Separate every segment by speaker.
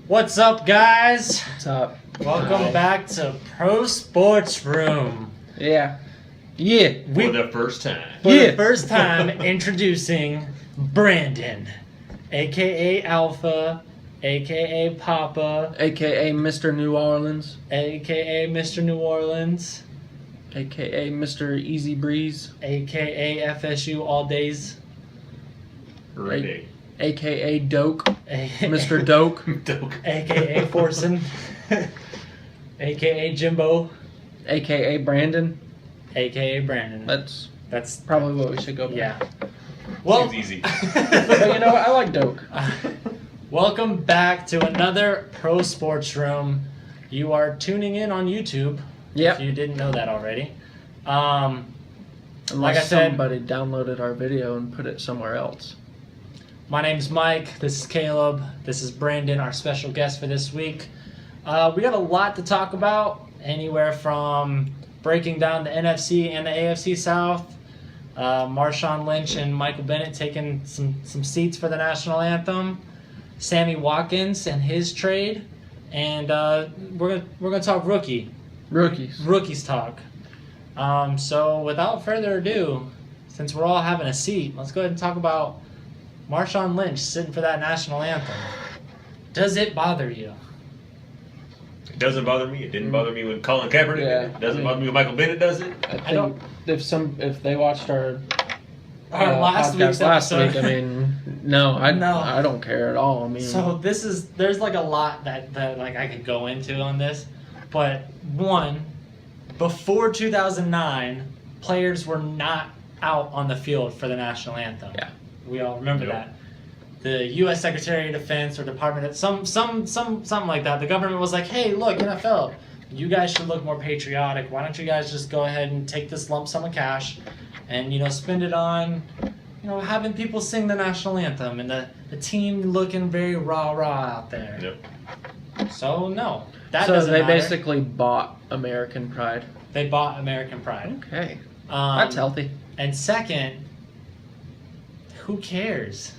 Speaker 1: What's up, guys?
Speaker 2: What's up?
Speaker 1: Welcome back to ProSportsRoom.
Speaker 2: Yeah.
Speaker 3: For the first time.
Speaker 1: For the first time, introducing Brandon, a.k.a. Alpha, a.k.a. Papa,
Speaker 2: AKA Mr. New Orleans.
Speaker 1: a.k.a. Mr. New Orleans,
Speaker 2: AKA Mr. Easy Breeze.
Speaker 1: a.k.a. FSU all days,
Speaker 3: Ready.
Speaker 2: AKA Doke. Mr. Doke.
Speaker 3: Doke.
Speaker 1: a.k.a. Forsen, a.k.a. Jimbo,
Speaker 2: AKA Brandon.
Speaker 1: a.k.a. Brandon.
Speaker 2: That's probably what we should go by.
Speaker 1: Yeah. Well,
Speaker 3: Seems easy.
Speaker 2: But you know what? I like Doke.
Speaker 1: Welcome back to another Pro Sports Room. You are tuning in on YouTube.
Speaker 2: Yep.
Speaker 1: If you didn't know that already.
Speaker 2: Unless
Speaker 1: like I said,
Speaker 2: somebody downloaded our video and put it somewhere else.
Speaker 1: my name's Mike. This is Caleb. This is Brandon, our special guest for this week. We got a lot to talk about. Anywhere from breaking down the NFC and the AFC South. Marshawn Lynch and Michael Bennett taking some seats for the national anthem. Sammy Watkins and his trade. And we're gonna talk rookies talk. So without further ado, since we're all having a seat, let's go ahead and talk about Marshawn Lynch sitting for that national anthem. Does it bother you?
Speaker 3: It doesn't bother me. It didn't bother me when Colin Kaepernick did it. It doesn't bother me when Michael Bennett does it.
Speaker 2: I think if they watched our
Speaker 1: last
Speaker 2: podcast
Speaker 1: week's
Speaker 2: last
Speaker 1: episode.
Speaker 2: week, I mean, I don't care at all. I mean,
Speaker 1: So there's like a lot that like I could go into on this, but one, before 2009, players were not out on the field for the national anthem.
Speaker 2: Yeah.
Speaker 1: We all remember that. The U.S. Secretary of Defense or Department of something like that. The government was like, hey, look, NFL, you guys should look more patriotic. Why don't you guys just go ahead and take this lump sum of cash and, spend it on, having people sing the national anthem and the team looking very rah-rah out there.
Speaker 3: Yep.
Speaker 1: So, no. That
Speaker 2: so
Speaker 1: doesn't
Speaker 2: they
Speaker 1: matter.
Speaker 2: basically bought American pride.
Speaker 1: They bought American pride.
Speaker 2: Okay. That's healthy.
Speaker 1: And second, who cares?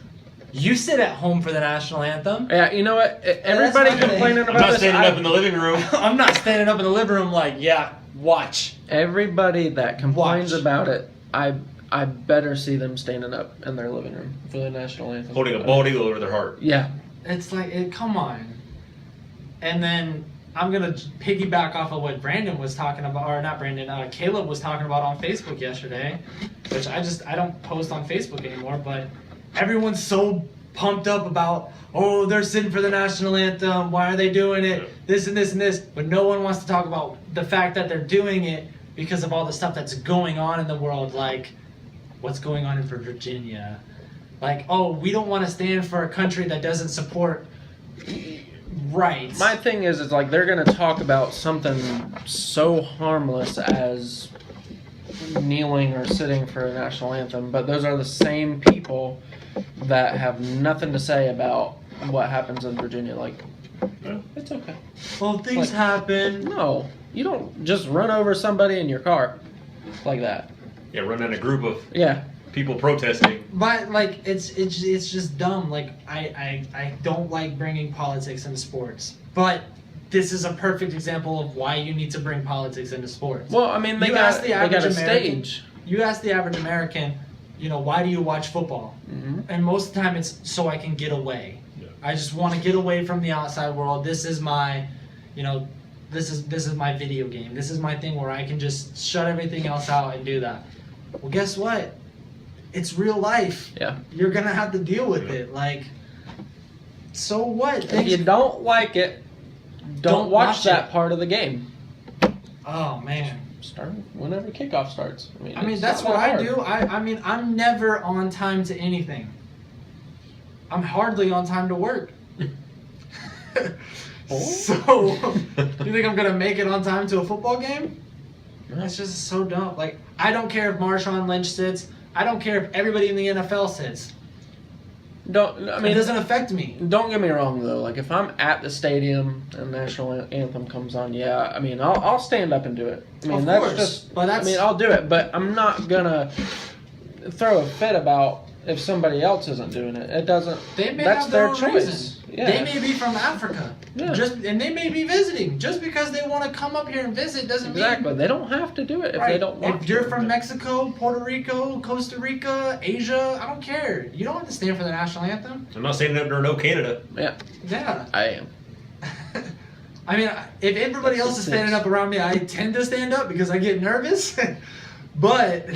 Speaker 1: You sit at home for the national anthem.
Speaker 2: Yeah, you know what? Everybody
Speaker 1: not
Speaker 2: complaining
Speaker 3: I'm
Speaker 2: about
Speaker 3: not
Speaker 2: this.
Speaker 3: standing up in the living room.
Speaker 1: I'm not standing up in the living room like, yeah, watch.
Speaker 2: Everybody that complains
Speaker 1: Watch.
Speaker 2: about it, I better see them standing up in their living room for the national anthem.
Speaker 3: Holding a bald eagle over their heart.
Speaker 2: Yeah.
Speaker 1: It's like, come on. And then I'm going to piggyback off of what Brandon was talking about, or not Brandon, Caleb was talking about on Facebook yesterday, which I don't post on Facebook anymore, but everyone's so pumped up about, oh, they're sitting for the national anthem, why are they doing it, this and this and this, but no one wants to talk about the fact that they're doing it because of all the stuff that's going on in the world, like what's going on in Virginia. Like, oh, we don't want to stand for a country that doesn't support rights.
Speaker 2: My thing is, it's like they're going to talk about something so harmless as kneeling or sitting for a national anthem, but those are the same people that have nothing to say about what happens in Virginia. Like, it's okay.
Speaker 1: Well, things happen.
Speaker 2: No, you don't just run over somebody in your car like that.
Speaker 3: Yeah, running a group of people protesting.
Speaker 1: But like it's just dumb. Like I don't like bringing politics into sports. But this is a perfect example of why you need to bring politics into sports.
Speaker 2: Well, I mean, they got a stage.
Speaker 1: You ask the average American, why do you watch football?
Speaker 2: Mm-hmm.
Speaker 1: And most of the time it's so I can get away. Yeah. I just want to get away from the outside world. This is my, this is my video game. This is my thing where I can just shut everything else out and do that. Well, guess what? It's real life.
Speaker 2: Yeah.
Speaker 1: You're going to have to deal with it. Like, so what?
Speaker 2: If you don't like it, don't watch that part of the game.
Speaker 1: Oh, man.
Speaker 2: Start whenever kickoff starts.
Speaker 1: I mean that's what I do. I mean, I'm never on time to anything. I'm hardly on time to work. So, you think I'm going to make it on time to a football game? That's just so dumb. Like, I don't care if Marshawn Lynch sits. I don't care if everybody in the NFL sits. It doesn't affect me.
Speaker 2: Don't get me wrong though. Like if I'm at the stadium and the national anthem comes on, I'll stand up and do it. I mean,
Speaker 1: of
Speaker 2: that's
Speaker 1: course,
Speaker 2: just.
Speaker 1: But
Speaker 2: I'll do it. But I'm not gonna throw a fit about if somebody else isn't doing it. It doesn't.
Speaker 1: They may
Speaker 2: that's
Speaker 1: have their
Speaker 2: their
Speaker 1: own
Speaker 2: choice.
Speaker 1: reason.
Speaker 2: Yeah.
Speaker 1: They may be from Africa.
Speaker 2: Yeah.
Speaker 1: And they may be visiting. Just because they want to come up here and visit doesn't
Speaker 2: Exactly.
Speaker 1: mean
Speaker 2: They don't have to do it if
Speaker 1: right.
Speaker 2: they don't want
Speaker 1: If you're
Speaker 2: to.
Speaker 1: from Mexico, Puerto Rico, Costa Rica, Asia, I don't care. You don't have to stand for the national anthem.
Speaker 3: I'm not standing up there, no Canada.
Speaker 2: Yeah.
Speaker 1: Yeah.
Speaker 2: I am.
Speaker 1: I mean, if everybody
Speaker 2: That's
Speaker 1: else
Speaker 2: the
Speaker 1: is standing
Speaker 2: six.
Speaker 1: up around me, I tend to stand up because I get nervous. But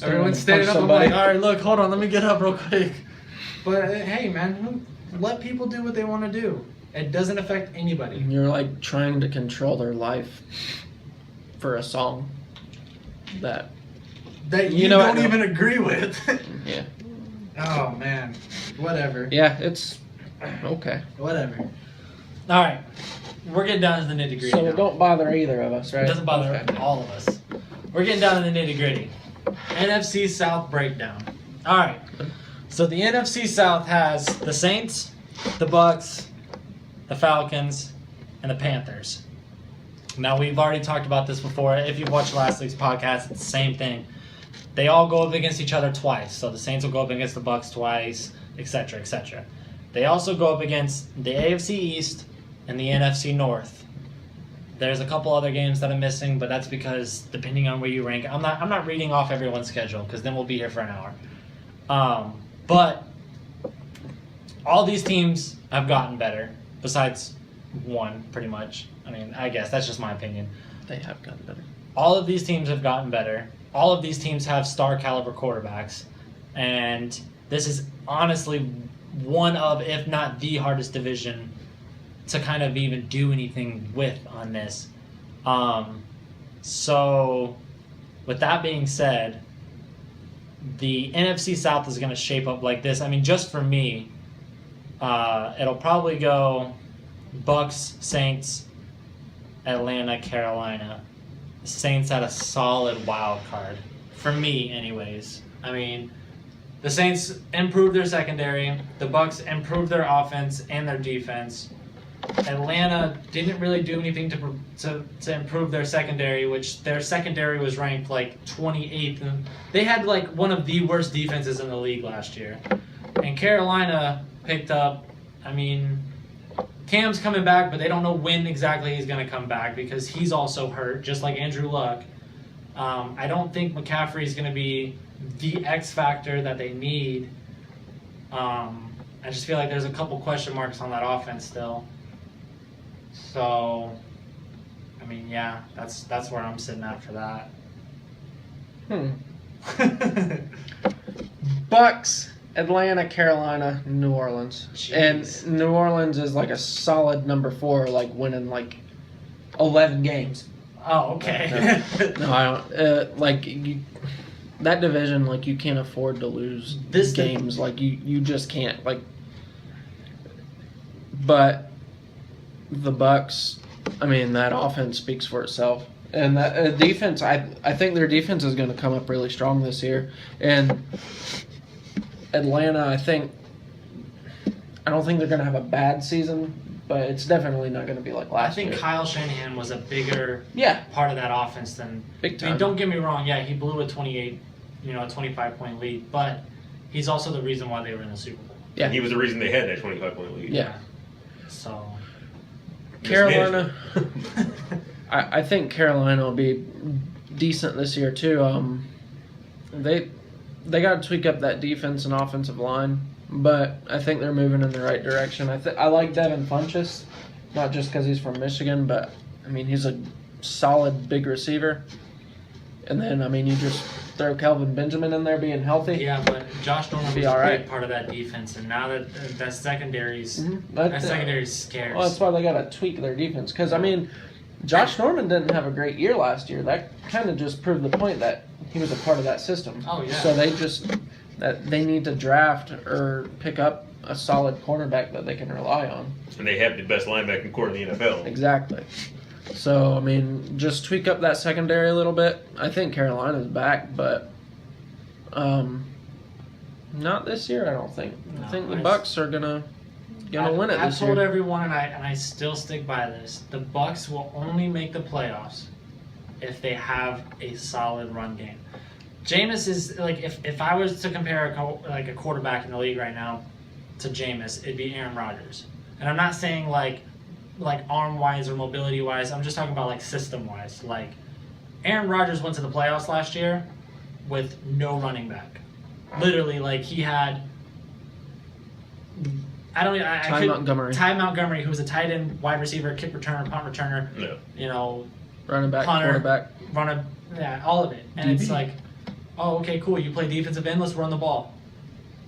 Speaker 1: everyone's standing up. I'm
Speaker 2: somebody.
Speaker 1: like, all right, look, hold on, let me get up real quick. But hey, man, let people do what they want to do. It doesn't affect anybody.
Speaker 2: You're like trying to control their life for a song that
Speaker 1: That
Speaker 2: You know
Speaker 1: don't
Speaker 2: what?
Speaker 1: even agree with.
Speaker 2: yeah.
Speaker 1: Oh man, whatever.
Speaker 2: Yeah, it's okay.
Speaker 1: Whatever. All right, we're getting down to the nitty gritty.
Speaker 2: So it don't bother either of us, right?
Speaker 1: It doesn't bother
Speaker 2: Okay.
Speaker 1: all of us. We're getting down to the nitty gritty. NFC South breakdown. All right. So the NFC South has the Saints, the Bucks, the Falcons, and the Panthers. Now we've already talked about this before. If you've watched last week's podcast, it's the same thing. They all go up against each other twice. So the Saints will go up against the Bucks twice, etc., etc. They also go up against the AFC East and the NFC North. There's a couple other games that I'm missing, but that's because depending on where you rank, I'm not reading off everyone's schedule because then we'll be here for an hour. But all these teams have gotten better, besides one, pretty much. I mean, I guess that's just my opinion.
Speaker 2: They have gotten better.
Speaker 1: All of these teams have gotten better. All of these teams have star caliber quarterbacks, and this is honestly one of, if not the hardest division to kind of even do anything with on this. So with that being said, the NFC South is going to shape up like this. I mean, just for me, it'll probably go Bucks, Saints, Atlanta, Carolina. The Saints had a solid wild card. For me, anyways. I mean, the Saints improved their secondary. The Bucks improved their offense and their defense. Atlanta didn't really do anything to improve their secondary, which their secondary was ranked like 28th. And they had like one of the worst defenses in the league last year. And Carolina picked up, I mean, Cam's coming back, but they don't know when exactly he's going to come back because he's also hurt, just like Andrew Luck. I don't think McCaffrey is going to be the X factor that they need. I just feel like there's a couple question marks on that offense still. So, I mean, yeah, that's where I'm sitting at for that.
Speaker 2: Bucks, Atlanta, Carolina, New Orleans.
Speaker 1: Jeez.
Speaker 2: And New Orleans is like a solid number 4, like winning like 11 games.
Speaker 1: Oh, okay.
Speaker 2: No, I don't. That division, like, you can't afford to lose games. Like, you just can't. Like, but the Bucks, I mean, that offense speaks for itself. And that defense, I think their defense is going to come up really strong this year. And Atlanta, I don't think they're going to have a bad season, but it's definitely not going to be like last year.
Speaker 1: I think Kyle Shanahan was a bigger part of that offense than
Speaker 2: big time.
Speaker 1: I mean, don't get me wrong. Yeah, he blew a 25-point lead, but he's also the reason why they were in the Super Bowl.
Speaker 2: Yeah,
Speaker 3: He was the reason they had that 25-point lead.
Speaker 2: Yeah.
Speaker 1: So
Speaker 2: Carolina, I think Carolina will be decent this year too. They got to tweak up that defense and offensive line, but I think they're moving in the right direction. I like Devin Funchess, not just because he's from Michigan, but I mean he's a solid big receiver. And then I mean you just throw Kelvin Benjamin in there being healthy.
Speaker 1: yeah, but Josh Norman was
Speaker 2: Be
Speaker 1: a
Speaker 2: all right.
Speaker 1: big part of that defense, and now that secondary's
Speaker 2: Mm-hmm.
Speaker 1: that secondary's scarce.
Speaker 2: Well, that's why they got to tweak their defense. Because, I mean, Josh Norman didn't have a great year last year. That kind of just proved the point that he was a part of that system.
Speaker 1: Oh, yeah.
Speaker 2: So they need to draft or pick up a solid cornerback that they can rely on.
Speaker 3: And they have the best linebacking core in the NFL.
Speaker 2: Exactly. So, I mean, just tweak up that secondary a little bit. I think Carolina's back, but not this year, I don't think. I think the Bucks are gonna win it
Speaker 1: I've
Speaker 2: this
Speaker 1: told
Speaker 2: year.
Speaker 1: everyone, and I still stick by this. The Bucks will only make the playoffs if they have a solid run game. Jameis is like if I was to compare a quarterback in the league right now to Jameis, it'd be Aaron Rodgers. And I'm not saying like arm wise or mobility wise. I'm just talking about like system wise. Like Aaron Rodgers went to the playoffs last year with no running back. Literally, like he had. Ty Montgomery, who was a tight end, wide receiver, kick returner, punt returner.
Speaker 3: No.
Speaker 1: You know,
Speaker 2: running back,
Speaker 1: punter,
Speaker 2: quarterback,
Speaker 1: all of it. And
Speaker 2: DB.
Speaker 1: It's like, oh, okay, cool. You play defensive end. Let's run the ball.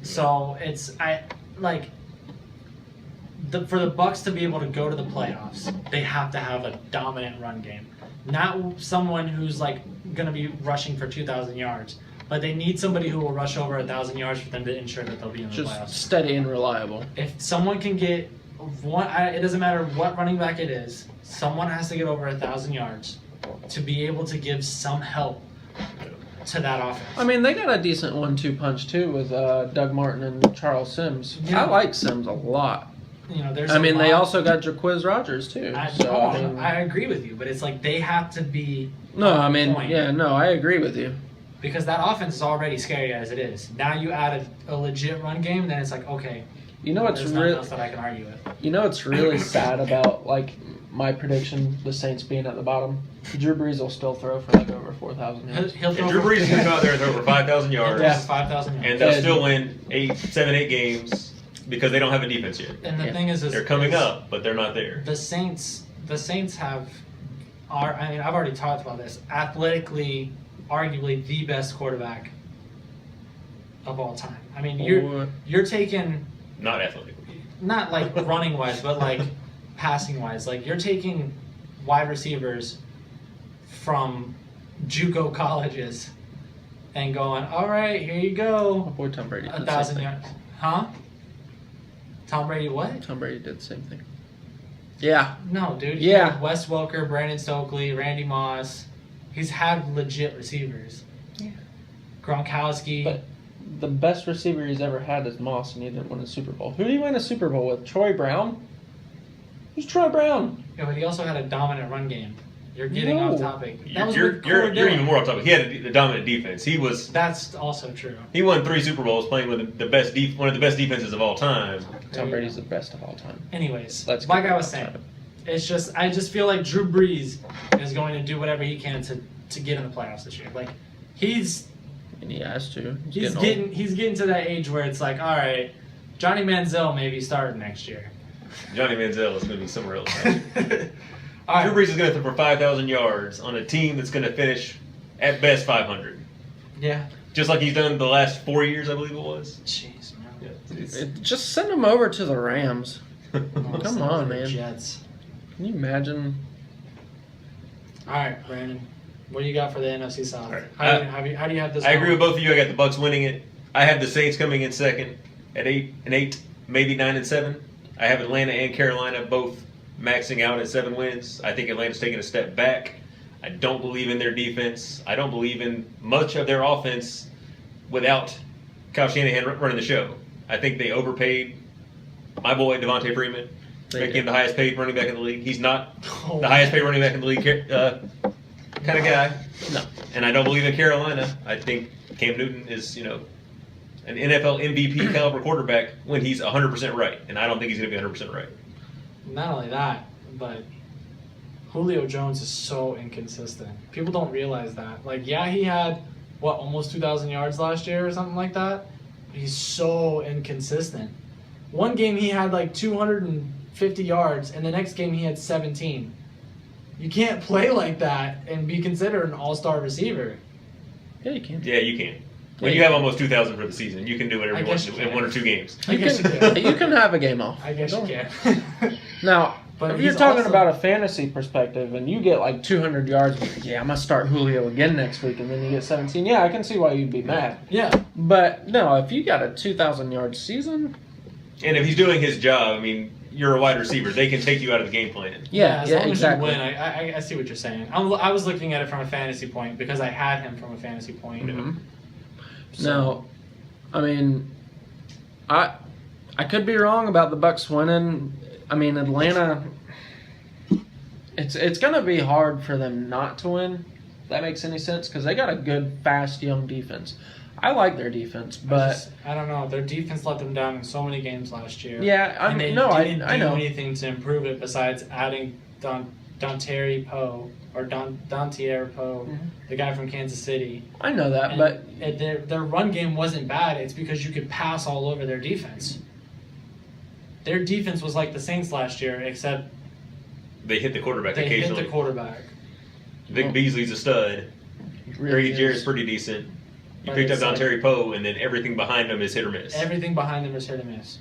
Speaker 1: So for the Bucs to be able to go to the playoffs, they have to have a dominant run game. Not someone who's like going to be rushing for 2,000 yards, but they need somebody who will rush over 1,000 yards for them to ensure that they'll be in the playoffs.
Speaker 2: Just steady and reliable.
Speaker 1: If someone can get one, it doesn't matter what running back it is, someone has to get over 1,000 yards to be able to give some help to that offense.
Speaker 2: I mean, they got a decent 1-2 punch too with Doug Martin and Charles Sims.
Speaker 1: Yeah.
Speaker 2: I like Sims a lot.
Speaker 1: You know,
Speaker 2: they also got Jaquiz Rodgers too.
Speaker 1: I agree with you, but it's like they have to be.
Speaker 2: I agree with you.
Speaker 1: Because that offense is already scary as it is. Now you add a legit run game, then it's like, okay.
Speaker 2: You know what's
Speaker 1: there's nothing else that I can argue with.
Speaker 2: You know what's really sad about like my prediction, the Saints being at the bottom? Drew Brees will still throw for like over 4,000 yards.
Speaker 1: He'll throw
Speaker 3: Drew Brees is going to go out there and throw for 5,000 yards.
Speaker 1: Yeah, 5,000 yards.
Speaker 3: And they'll still win 7-8 games because they don't have a defense yet.
Speaker 1: And the thing is
Speaker 3: they're coming up, but they're not there.
Speaker 1: The Saints have, I've already talked about this, athletically, arguably the best quarterback of all time. I mean, you're taking
Speaker 3: not athletically,
Speaker 1: not like running wise, but like passing wise. Like you're taking wide receivers from JUCO colleges and going, all right, here you go.
Speaker 2: My boy Tom Brady did
Speaker 1: 1,000 yards, huh? Tom Brady what?
Speaker 2: Tom Brady did the same thing. Yeah.
Speaker 1: No, dude.
Speaker 2: Yeah.
Speaker 1: Wes Welker, Brandon Stokely, Randy Moss. He's had legit receivers.
Speaker 2: Yeah.
Speaker 1: Gronkowski.
Speaker 2: But the best receiver he's ever had is Moss, and he didn't win a Super Bowl. Who did he win a Super Bowl with? Troy Brown? Who's Troy Brown?
Speaker 1: Yeah, but he also had a dominant run game. You're getting off topic.
Speaker 3: You're even more off topic. He had a dominant defense.
Speaker 1: That's also true.
Speaker 3: He won 3 Super Bowls playing with one of the best defenses of all time.
Speaker 2: Tom Brady's the best of all time.
Speaker 1: Anyways, like I was saying, I just feel like Drew Brees is going to do whatever he can to get in the playoffs this year. Like
Speaker 2: and he has to.
Speaker 1: He's getting to that age where it's like, all right, Johnny Manziel maybe starting next year.
Speaker 3: Johnny Manziel is going to be somewhere else.
Speaker 1: All right.
Speaker 3: Drew Brees is going to throw for 5,000 yards on a team that's going to finish at best 500.
Speaker 1: Yeah.
Speaker 3: Just like he's done the last 4 years, I believe it was.
Speaker 1: Jeez, man.
Speaker 3: Yeah,
Speaker 2: just send him over to the Rams. Come on, man.
Speaker 1: Jets.
Speaker 2: Can you imagine?
Speaker 1: All right, Brandon. What do you got for the NFC South?
Speaker 3: Right.
Speaker 1: How do you have this?
Speaker 3: I agree with both of you. I got the Bucs winning it. I have the Saints coming in second at 8-8, maybe 9-7. I have Atlanta and Carolina both maxing out at 7 wins. I think Atlanta's taking a step back. I don't believe in their defense. I don't believe in much of their offense without Kyle Shanahan running the show. I think they overpaid my boy Devontae Freeman, making him the highest paid running back in the league. He's not the highest paid running back in the league kind of guy.
Speaker 2: No.
Speaker 3: And I don't believe in Carolina. I think Cam Newton is, an NFL MVP caliber quarterback when he's 100% right. And I don't think he's going to be 100% right.
Speaker 1: Not only that, but Julio Jones is so inconsistent. People don't realize that. Like, yeah, he had, almost 2,000 yards last year or something like that? But he's so inconsistent. One game he had like 250 yards, and the next game he had 17. You can't play like that and be considered an all-star receiver.
Speaker 2: Yeah, you can.
Speaker 3: Yeah, you can. When you have almost 2,000 for the season, you can do whatever you want in 1 or 2 games.
Speaker 1: I guess you can.
Speaker 2: You can have a game off.
Speaker 1: I guess you can.
Speaker 2: Now,
Speaker 1: but
Speaker 2: if you're talking about a fantasy perspective and you get like 200 yards, yeah, I'm going to start Julio again next week, and then you get 17, yeah, I can see why you'd be mad.
Speaker 1: Yeah.
Speaker 2: But, no, if you got a 2,000-yard season...
Speaker 3: And if he's doing his job, I mean, you're a wide receiver. They can take you out of the game plan.
Speaker 1: Yeah, as long
Speaker 2: exactly.
Speaker 1: as you win, I see what you're saying. I was looking at it from a fantasy point because I had him from a fantasy point.
Speaker 2: Mm-hmm. So. Now, I mean, I could be wrong about the Bucs winning. I mean, Atlanta, it's going to be hard for them not to win that makes any sense because they got a good, fast, young defense. I like their defense, but
Speaker 1: I don't know. Their defense let them down in so many games last year.
Speaker 2: yeah,
Speaker 1: And they
Speaker 2: I
Speaker 1: didn't do
Speaker 2: know.
Speaker 1: anything to improve it besides adding Dontarie Poe or Dontier Poe, the guy from Kansas City.
Speaker 2: I know that,
Speaker 1: And
Speaker 2: but
Speaker 1: their run game wasn't bad. It's because you could pass all over their defense. Their defense was like the Saints last year, except
Speaker 3: They hit the quarterback
Speaker 1: they hit
Speaker 3: occasionally.
Speaker 1: the quarterback.
Speaker 3: Vic Beasley's a stud.
Speaker 2: really
Speaker 3: Grady Jarrett's
Speaker 2: is.
Speaker 3: pretty decent. You
Speaker 1: But
Speaker 3: picked up
Speaker 1: it's like-
Speaker 3: Dontarie Poe, and then everything behind him is hit or miss.
Speaker 1: Everything behind them is hit or miss.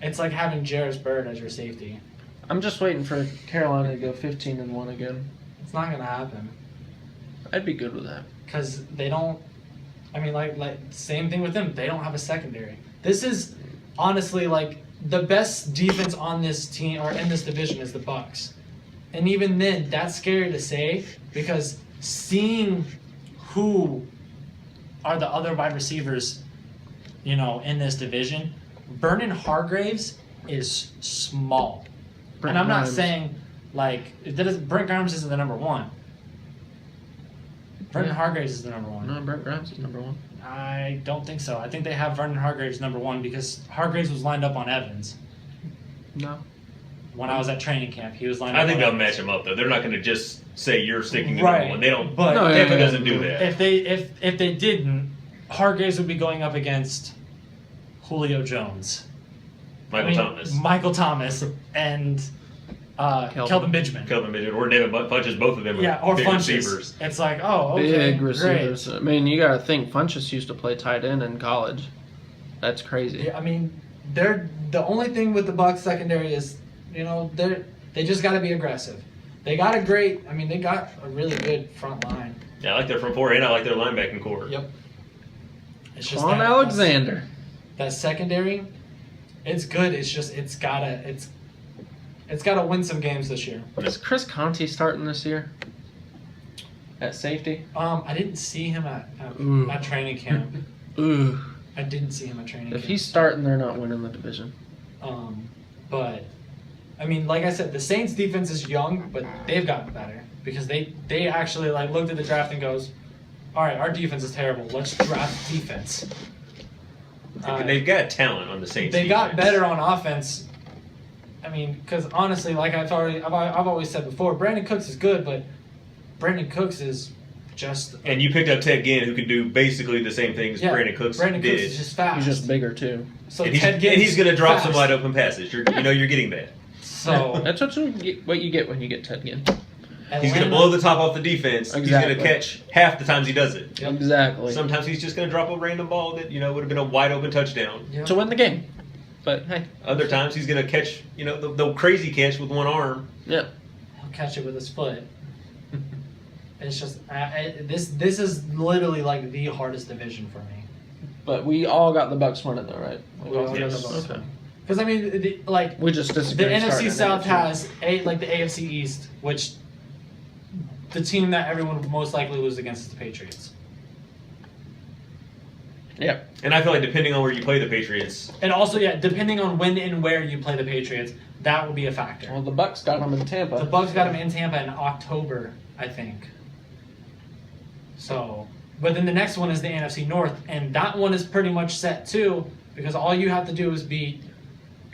Speaker 1: It's like having Jarvis Bird as your safety.
Speaker 2: I'm just waiting for Carolina to go 15-1 again.
Speaker 1: It's not gonna happen
Speaker 2: I'd be good with that.
Speaker 1: because they don't. I mean, like same thing with them. They don't have a secondary. This is honestly like the best defense on this team or in this division is the Bucks, and even then, that's scary to say because seeing who are the other wide receivers, in this division, Vernon Hargraves is small.
Speaker 2: Brent
Speaker 1: And I'm not
Speaker 2: Grimes.
Speaker 1: saying Brent Grimes isn't the number one. Vernon
Speaker 2: Yeah.
Speaker 1: Hargraves is the number one.
Speaker 2: No, Brent Grimes is number 1.
Speaker 1: I don't think so. I think they have Vernon Hargraves number one because Hargraves was lined up on Evans
Speaker 2: No.
Speaker 1: when I was at training camp. He was lined up.
Speaker 3: I think
Speaker 1: on
Speaker 3: they'll
Speaker 1: Evans.
Speaker 3: match him up though. They're not going to just say you're sticking to
Speaker 1: Right,
Speaker 3: number one. They don't.
Speaker 1: but
Speaker 2: No,
Speaker 3: Tampa
Speaker 2: yeah,
Speaker 3: doesn't do that.
Speaker 1: If they didn't, Hargraves would be going up against Julio Jones, Michael Thomas, and Kelvin Benjamin.
Speaker 3: Kelvin Benjamin or Devin Funches, both of them are
Speaker 1: Yeah, or
Speaker 3: big
Speaker 1: Funches.
Speaker 3: receivers.
Speaker 1: It's like, oh, okay,
Speaker 2: Big receivers.
Speaker 1: great.
Speaker 2: I mean, you got to think Funchess used to play tight end in college. That's crazy.
Speaker 1: Yeah, I mean, they're the only thing with the Bucks secondary is, they just got to be aggressive. They got a really good front line.
Speaker 3: Yeah, I like their front four and I like their linebacking core.
Speaker 1: Yep. It's just
Speaker 2: Quan Alexander.
Speaker 1: that secondary. It's good. It's just it's gotta win some games this year.
Speaker 2: Is Chris Conte starting this year? At safety?
Speaker 1: I didn't see him
Speaker 2: Ooh.
Speaker 1: at training camp.
Speaker 2: Ooh.
Speaker 1: I didn't see him at training
Speaker 2: If
Speaker 1: camp.
Speaker 2: he's starting, they're not winning the division.
Speaker 1: But I mean, like I said, the Saints defense is young, but they've gotten better because they actually looked at the draft and goes, all right, our defense is terrible. Let's draft defense.
Speaker 3: They've got talent on the Saints.
Speaker 1: They got
Speaker 3: defense.
Speaker 1: better on offense. I mean, because honestly, like I've always said before, Brandon Cooks is good, but Brandon Cooks is just.
Speaker 3: And you picked up Ted Ginn, who can do basically the same things Brandon Cooks
Speaker 1: Brandon
Speaker 3: did.
Speaker 1: Cooks is just fast.
Speaker 2: He's just bigger, too.
Speaker 1: So
Speaker 3: and
Speaker 1: Ted Ginn's
Speaker 3: he's going to drop some
Speaker 1: fast.
Speaker 3: wide open passes. You're getting that.
Speaker 1: So
Speaker 2: That's what you get when you get Ted Ginn.
Speaker 3: He's going to blow the top off the defense.
Speaker 2: Exactly.
Speaker 3: He's going to catch half the times he does it.
Speaker 1: Yep.
Speaker 2: Exactly.
Speaker 3: Sometimes he's just going to drop a random ball that would have been a wide open touchdown.
Speaker 1: Yep.
Speaker 2: To win the game. But, hey.
Speaker 3: Other times he's going to catch the crazy catch with one arm.
Speaker 2: Yeah.
Speaker 1: He'll catch it with his foot. It's just this is literally like the hardest division for me.
Speaker 2: But we all got the Bucks winning, though, right?
Speaker 1: We all got
Speaker 3: Yes.
Speaker 1: the Bucks.
Speaker 2: Okay.
Speaker 1: Because I mean,
Speaker 2: We just
Speaker 1: the
Speaker 2: disagree.
Speaker 1: NFC
Speaker 2: starting
Speaker 1: South
Speaker 2: NFC.
Speaker 1: has the AFC East, which the team that everyone would most likely lose against is the Patriots.
Speaker 2: Yeah.
Speaker 3: And I feel like depending on where you play the Patriots,
Speaker 1: And also, depending on when and where you play the Patriots, that will be a factor.
Speaker 2: Well, the Bucks got them in Tampa.
Speaker 1: The Bucks got them in Tampa in October, I think. So, but then the next one is the NFC North, and that one is pretty much set too, because all you have to do is beat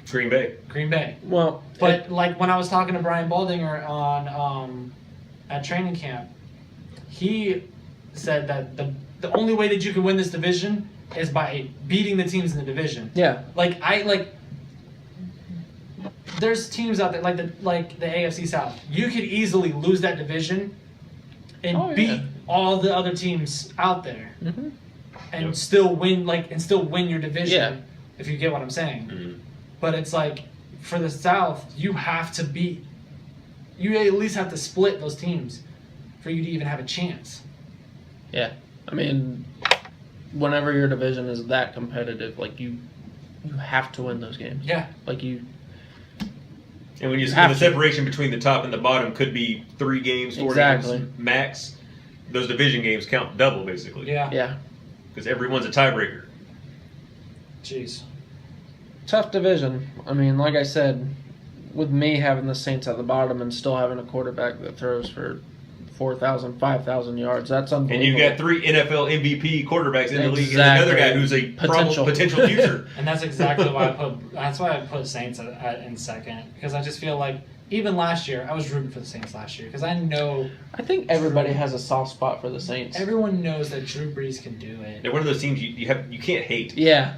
Speaker 3: Green Bay.
Speaker 1: Green Bay.
Speaker 2: Well,
Speaker 1: But like when I was talking to Brian Baldinger on at training camp, he said that the only way that you can win this division is by beating the teams in the division.
Speaker 2: yeah.
Speaker 1: There's teams out there like the AFC South. You could easily lose that division and beat all the other teams out there
Speaker 2: Mm-hmm.
Speaker 1: and
Speaker 3: Yep.
Speaker 1: still win your division.
Speaker 2: Yeah.
Speaker 1: If you get what I'm saying.
Speaker 3: Mhm.
Speaker 1: But it's like for the South, you at least have to split those teams for you to even have a chance.
Speaker 2: Yeah. I mean, whenever your division is that competitive, you have to win those games.
Speaker 1: Yeah.
Speaker 3: And when
Speaker 2: have
Speaker 3: the
Speaker 2: to.
Speaker 3: separation between the top and the bottom could be 3 games, 4
Speaker 2: Exactly.
Speaker 3: games max, those division games count double basically.
Speaker 1: Yeah.
Speaker 2: Yeah.
Speaker 3: Because everyone's a tiebreaker.
Speaker 1: Jeez.
Speaker 2: Tough division. I mean, like I said, with me having the Saints at the bottom and still having a quarterback that throws for 4,000, 5,000 yards. That's
Speaker 3: And
Speaker 2: unbelievable.
Speaker 3: you've got 3 NFL MVP quarterbacks in the league, and
Speaker 2: Exactly.
Speaker 3: another guy who's a potential future.
Speaker 1: And that's exactly why I put Saints in second, because I just feel like even last year I was rooting for the Saints last year because I know
Speaker 2: I think everybody has a soft spot for the Saints.
Speaker 1: everyone knows that Drew Brees can do it.
Speaker 3: They're one of those teams you can't hate.
Speaker 2: Yeah.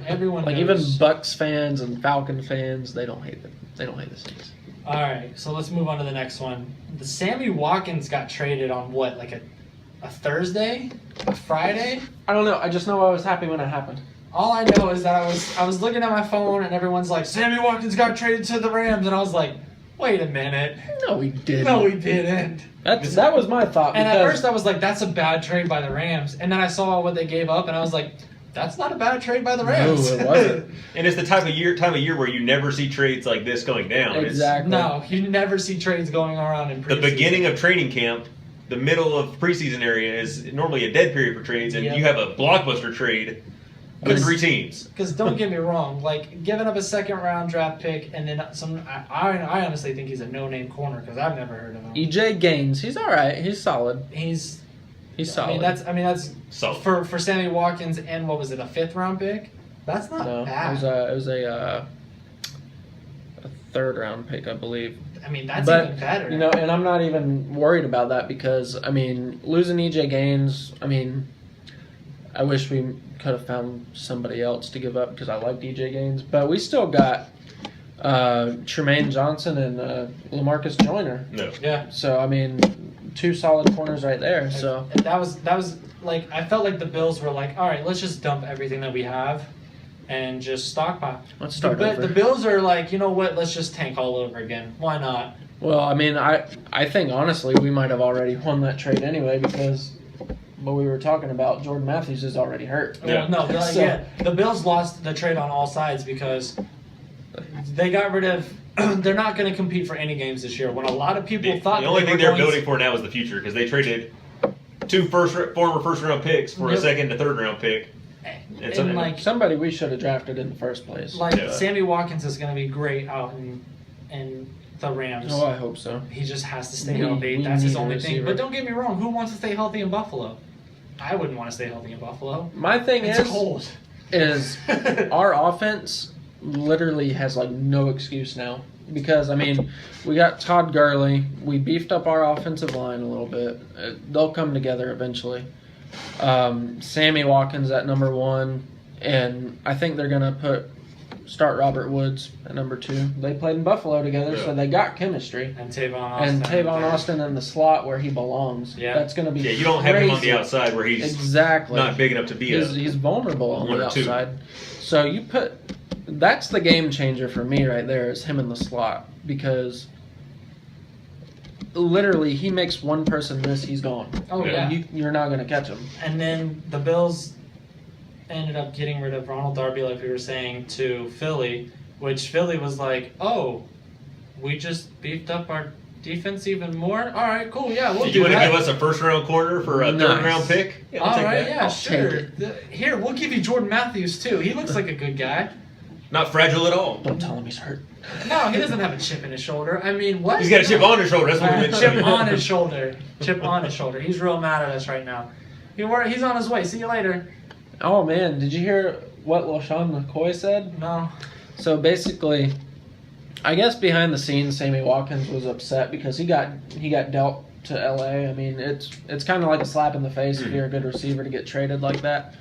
Speaker 1: Everyone
Speaker 2: Like
Speaker 1: knows.
Speaker 2: even Bucks fans and Falcon fans, they don't hate them. They don't hate the Saints.
Speaker 1: All right, so let's move on to the next one. The Sammy Watkins got traded on what, like a Thursday, a Friday?
Speaker 2: I don't know. I just know I was happy when it happened.
Speaker 1: All I know is that I was looking at my phone and everyone's like, Sammy Watkins got traded to the Rams, and I was like, wait a minute.
Speaker 2: No, he didn't.
Speaker 1: No, he didn't.
Speaker 2: That was my thought.
Speaker 1: And at
Speaker 2: because
Speaker 1: first I was like, that's a bad trade by the Rams. And then I saw what they gave up, and I was like, that's not a bad trade by the Rams.
Speaker 2: No, it wasn't.
Speaker 3: And it's the time of year where you never see trades like this going down.
Speaker 2: Exactly.
Speaker 1: No, you never see trades going around in
Speaker 3: It's
Speaker 1: preseason.
Speaker 3: the beginning of training camp. The middle of preseason area is normally a dead period for trades, and
Speaker 1: Yep.
Speaker 3: you have a blockbuster trade with 3 teams.
Speaker 1: Because don't get me wrong, like giving up a second-round draft pick and then I honestly think he's a no-name corner because I've never heard of him.
Speaker 2: EJ Gaines, he's all right. He's solid.
Speaker 1: He's
Speaker 2: solid.
Speaker 1: I mean that's
Speaker 3: So
Speaker 1: for Sammy Watkins and what was it, a 5th-round pick? That's not
Speaker 2: no,
Speaker 1: bad.
Speaker 2: it was a 3rd-round pick, I believe.
Speaker 1: I mean that's
Speaker 2: But,
Speaker 1: even better.
Speaker 2: You know, and I'm not even worried about that because I mean, losing EJ Gaines. I mean, I wish we could have found somebody else to give up because I liked EJ Gaines, but we still got Tremaine Johnson and LaMarcus Joyner.
Speaker 3: no.
Speaker 1: Yeah.
Speaker 2: So I mean, 2 solid corners right there. So
Speaker 1: And that was like I felt like the Bills were like, all right, let's just dump everything that we have and just stockpile.
Speaker 2: let's start over.
Speaker 1: The Bills are like, you know what? Let's just tank all over again. Why not?
Speaker 2: Well, I mean, I think honestly we might have already won that trade anyway because what we were talking about, Jordan Matthews is already hurt.
Speaker 3: Yeah.
Speaker 1: Well, no, like,
Speaker 2: So-
Speaker 1: yeah, the Bills lost the trade on all sides because they got rid of. They're not going to compete for any games this year. When a lot of people thought
Speaker 3: The only
Speaker 1: they
Speaker 3: thing
Speaker 1: were
Speaker 3: they're
Speaker 1: going
Speaker 3: building for now is the future because they traded 2 former first-round picks for
Speaker 1: Yep.
Speaker 3: a 2nd and 3rd-round pick.
Speaker 1: and like
Speaker 2: Somebody we should have drafted in the first place.
Speaker 3: Yeah.
Speaker 1: Sammy Watkins is going to be great out in the Rams.
Speaker 2: Oh, I hope so.
Speaker 1: He just has to stay
Speaker 2: We-
Speaker 1: healthy.
Speaker 2: we
Speaker 1: That's his
Speaker 2: need a
Speaker 1: only thing.
Speaker 2: receiver.
Speaker 1: But don't get me wrong. Who wants to stay healthy in Buffalo? I wouldn't want to stay healthy in Buffalo.
Speaker 2: My thing
Speaker 1: It's
Speaker 2: is
Speaker 1: cold.
Speaker 2: our offense literally has like no excuse now because I mean we got Todd Gurley, we beefed up our offensive line a little bit. They'll come together eventually. Sammy Watkins at number 1, and I think they're gonna start Robert Woods at number 2. They played in Buffalo together, so they got chemistry.
Speaker 1: And Tavon Austin.
Speaker 2: And Tavon Austin in the slot where he belongs.
Speaker 1: Yeah.
Speaker 2: That's gonna be
Speaker 3: You don't have him on the
Speaker 2: crazy.
Speaker 3: outside where he's
Speaker 2: Exactly.
Speaker 3: not big enough to be
Speaker 2: He's vulnerable on
Speaker 3: 1
Speaker 2: the
Speaker 3: or 2.
Speaker 2: outside. So that's the game changer for me right there is him in the slot because literally he makes one person miss, he's gone.
Speaker 1: Oh, yeah.
Speaker 2: You're not going to catch him.
Speaker 1: And then the Bills ended up getting rid of Ronald Darby, like we were saying, to Philly, which Philly was like, oh, we just beefed up our defense even more? All right, cool, yeah, we'll
Speaker 3: You
Speaker 1: do
Speaker 3: want to
Speaker 1: that.
Speaker 3: give us a first-round corner for a
Speaker 2: Nice.
Speaker 3: 3rd-round pick? Yeah, I'll
Speaker 1: All
Speaker 3: take
Speaker 1: right,
Speaker 3: that.
Speaker 1: yeah,
Speaker 2: I'll
Speaker 1: sure.
Speaker 2: take
Speaker 1: Here, we'll give you Jordan Matthews, too. He looks like a good guy.
Speaker 3: Not fragile at all.
Speaker 2: Don't tell him he's hurt.
Speaker 1: No, he doesn't have a chip in his shoulder. I mean, what?
Speaker 3: He's got a chip on his shoulder. That's what we meant.
Speaker 1: Chip on his shoulder. Chip on his shoulder. He's real mad at us right now. He's on his way. See you later.
Speaker 2: Oh, man. Did you hear what LaShawn McCoy said?
Speaker 1: No.
Speaker 2: So basically, I guess behind the scenes, Sammy Watkins was upset because he got dealt to LA. I mean, it's kind of like a slap in the face if you're a good receiver to get traded like that.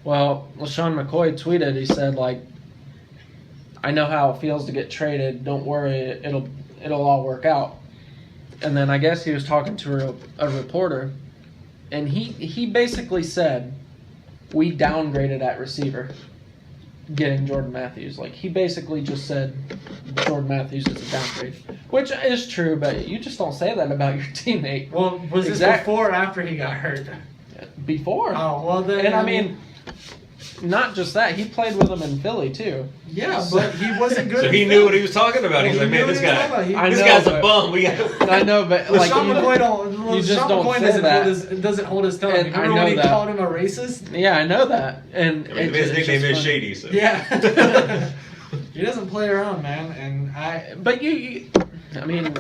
Speaker 2: Well, LaShawn McCoy tweeted, he said, like, I know how it feels to get traded. Don't worry, it'll all work out. And then I guess he was talking to a reporter, and he basically said, we downgraded at receiver, getting Jordan Matthews. Like, he basically just said Jordan Matthews is a downgrade, which is true, but you just don't say that about your teammate.
Speaker 1: Well, was this before or after he got hurt?
Speaker 2: Before.
Speaker 1: Oh, well then.
Speaker 2: And I mean, not just that, he played with him in Philly too.
Speaker 1: Yeah, but he wasn't good.
Speaker 3: So
Speaker 1: at
Speaker 3: he knew what he was talking about. He's
Speaker 1: He
Speaker 3: like,
Speaker 1: knew
Speaker 3: man,
Speaker 1: what
Speaker 3: this
Speaker 1: he was
Speaker 3: guy,
Speaker 1: talking about.
Speaker 3: this
Speaker 2: I know,
Speaker 3: guy's a
Speaker 2: but-
Speaker 3: bum. We got.
Speaker 2: I know, but like
Speaker 1: Sean McCoy
Speaker 2: you just don't
Speaker 1: McCoy
Speaker 2: say that.
Speaker 1: doesn't hold his tongue.
Speaker 2: And I
Speaker 1: Remember
Speaker 2: know
Speaker 1: when he
Speaker 2: that.
Speaker 1: called him a racist?
Speaker 2: Yeah, I know that. And
Speaker 3: I mean, his
Speaker 2: it's
Speaker 3: nickname
Speaker 2: just
Speaker 3: is
Speaker 2: funny.
Speaker 3: Shady. So.
Speaker 1: Yeah. He doesn't play around, man. And
Speaker 2: But you I mean,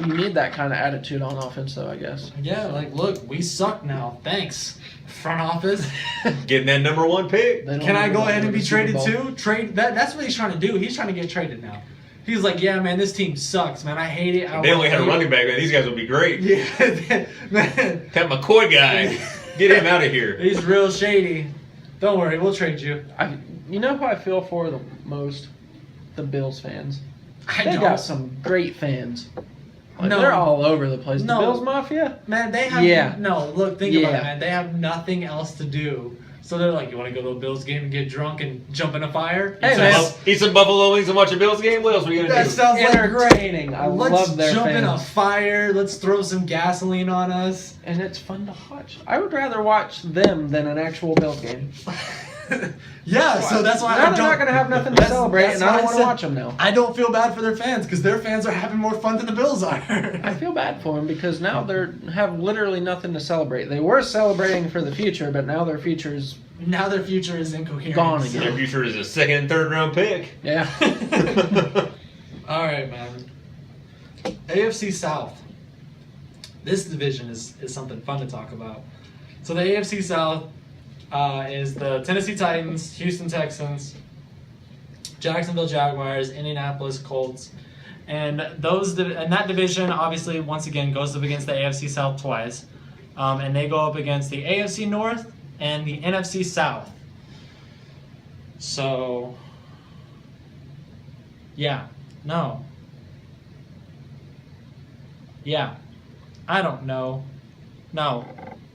Speaker 2: you need that kind of attitude on offense, though, I guess.
Speaker 1: Yeah, like, look, we suck now. Thanks, front office.
Speaker 3: Getting that number 1 pick.
Speaker 2: They don't
Speaker 1: Can I
Speaker 2: even
Speaker 1: go
Speaker 2: want
Speaker 1: ahead
Speaker 2: to
Speaker 1: and
Speaker 2: go
Speaker 1: be
Speaker 2: to Super
Speaker 1: traded
Speaker 2: Bowl.
Speaker 1: too? Trade that's what he's trying to do. He's trying to get traded now. He's like, yeah, man, this team sucks, man. I hate it.
Speaker 3: They only had a running back, man. These guys would be great.
Speaker 1: Yeah, man.
Speaker 3: That McCoy guy. Get him out of here.
Speaker 1: He's real shady. Don't worry, we'll trade you.
Speaker 2: You know who I feel for the most? The Bills fans.
Speaker 1: I
Speaker 2: They
Speaker 1: don't.
Speaker 2: got some great fans. Like,
Speaker 1: No.
Speaker 2: they're all over the place.
Speaker 1: No.
Speaker 2: The Bills Mafia?
Speaker 1: Man, they have
Speaker 2: Yeah.
Speaker 1: no. Look, think about
Speaker 2: Yeah.
Speaker 1: it, man. They have nothing else to do. So they're like, you want to go to a Bills game and get drunk and jump in a fire?
Speaker 2: Hey,
Speaker 3: Eat
Speaker 2: man.
Speaker 3: some buffalo wings and watch a Bills game. What else are we gonna
Speaker 1: That
Speaker 3: do?
Speaker 1: sounds like great.
Speaker 2: Entertaining. I
Speaker 1: Let's
Speaker 2: love their
Speaker 1: jump in a
Speaker 2: fans.
Speaker 1: fire. Let's throw some gasoline on us.
Speaker 2: And it's fun to watch. I would rather watch them than an actual Bills game.
Speaker 1: Yeah, so that's why
Speaker 2: now
Speaker 1: I
Speaker 2: they're
Speaker 1: don't.
Speaker 2: not going to have nothing to
Speaker 1: That's-
Speaker 2: celebrate,
Speaker 1: that's
Speaker 2: and I
Speaker 1: why
Speaker 2: don't want to
Speaker 1: said
Speaker 2: watch them now.
Speaker 1: I don't feel bad for their fans because their fans are having more fun than the Bills are.
Speaker 2: I feel bad for them because now they have literally nothing to celebrate. They were celebrating for the future, but now their future is
Speaker 1: Now their future is incoherent.
Speaker 2: Gone again.
Speaker 3: Their future is a 2nd and 3rd round pick.
Speaker 2: yeah.
Speaker 1: All right, man. AFC South. This division is something fun to talk about. So the AFC South is the Tennessee Titans, Houston Texans, Jacksonville Jaguars, Indianapolis Colts, and that division obviously once again goes up against the AFC South twice, and they go up against the AFC North and the NFC South. So, yeah, no. Yeah, I don't know. No.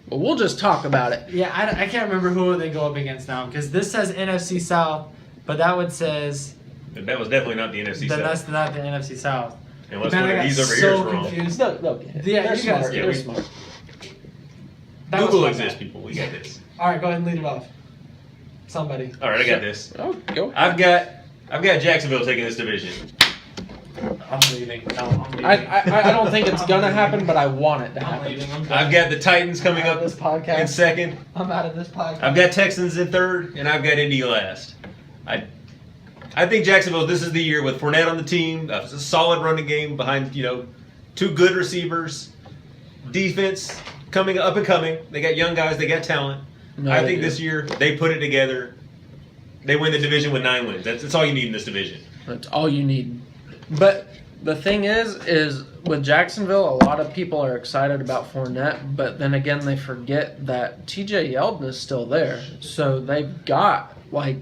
Speaker 2: But we'll just talk about it.
Speaker 1: Yeah, I can't remember who they go up against now because this says NFC South, but that one says
Speaker 3: That was definitely not the NFC
Speaker 1: then
Speaker 3: South.
Speaker 1: that's not the NFC South.
Speaker 3: Unless
Speaker 1: Man,
Speaker 3: one
Speaker 1: I
Speaker 3: of
Speaker 1: got
Speaker 3: these over
Speaker 1: so
Speaker 3: here is wrong.
Speaker 1: confused.
Speaker 2: They'll get it.
Speaker 1: Yeah,
Speaker 2: They're
Speaker 1: you guys
Speaker 2: smart.
Speaker 1: get
Speaker 2: They're
Speaker 3: it.
Speaker 2: smart.
Speaker 1: That was
Speaker 3: Google
Speaker 1: my
Speaker 3: exists,
Speaker 1: bad.
Speaker 3: people. We got this.
Speaker 1: All right, go ahead and lead it off. Somebody.
Speaker 3: All right, I got this.
Speaker 2: Oh, go.
Speaker 3: I've got Jacksonville taking this division.
Speaker 1: I'm leaving. No, I'm leaving.
Speaker 2: I don't think it's gonna happen, but I want it to
Speaker 1: I'm
Speaker 2: happen.
Speaker 1: leaving. I'm
Speaker 3: I've got the Titans coming
Speaker 1: out
Speaker 3: up
Speaker 1: of this
Speaker 3: in
Speaker 1: podcast.
Speaker 3: 2nd.
Speaker 1: I'm out of this podcast.
Speaker 3: I've got Texans in 3rd, and I've got Indy last. I think Jacksonville, this is the year with Fournette on the team, a solid running game behind, 2 good receivers, defense coming up and coming. They got young guys, they got talent.
Speaker 2: No,
Speaker 3: I
Speaker 2: they
Speaker 3: think
Speaker 2: do.
Speaker 3: this year they put it together. They win the division with 9 wins. That's all you need in this division.
Speaker 2: That's all you need. But the thing is with Jacksonville, a lot of people are excited about Fournette, but then again, they forget that TJ Yeldon is still there. So they've got like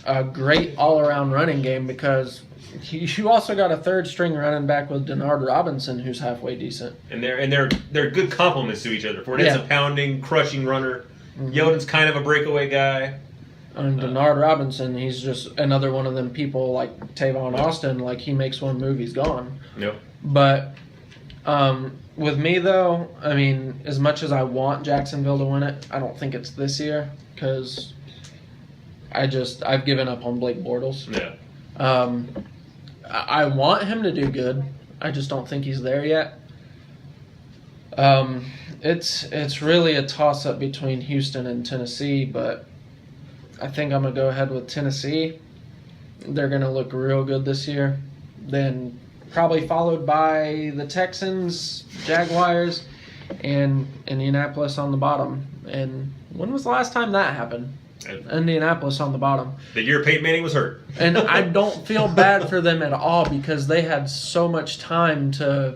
Speaker 2: a great all-around running game because you also got a third-string running back with Denard Robinson, who's halfway decent.
Speaker 3: And they're good complements to each other. Fournette's
Speaker 2: Yeah.
Speaker 3: a pounding, crushing runner.
Speaker 2: Mhm.
Speaker 3: Yeldon's kind of a breakaway guy.
Speaker 2: And Denard Robinson, he's just another one of them people like Tavon Austin. Like he makes one move, he's gone.
Speaker 3: Yep.
Speaker 2: But with me though, I mean, as much as I want Jacksonville to win it, I don't think it's this year because I've given up on Blake Bortles.
Speaker 3: Yeah.
Speaker 2: I want him to do good. I just don't think he's there yet. It's really a toss up between Houston and Tennessee, but I think I'm gonna go ahead with Tennessee. They're gonna look real good this year. Then probably followed by the Texans, Jaguars, and Indianapolis on the bottom. And when was the last time that happened? Indianapolis on the bottom.
Speaker 3: The year Peyton Manning was hurt.
Speaker 2: And I don't feel bad for them at all because they had so much time to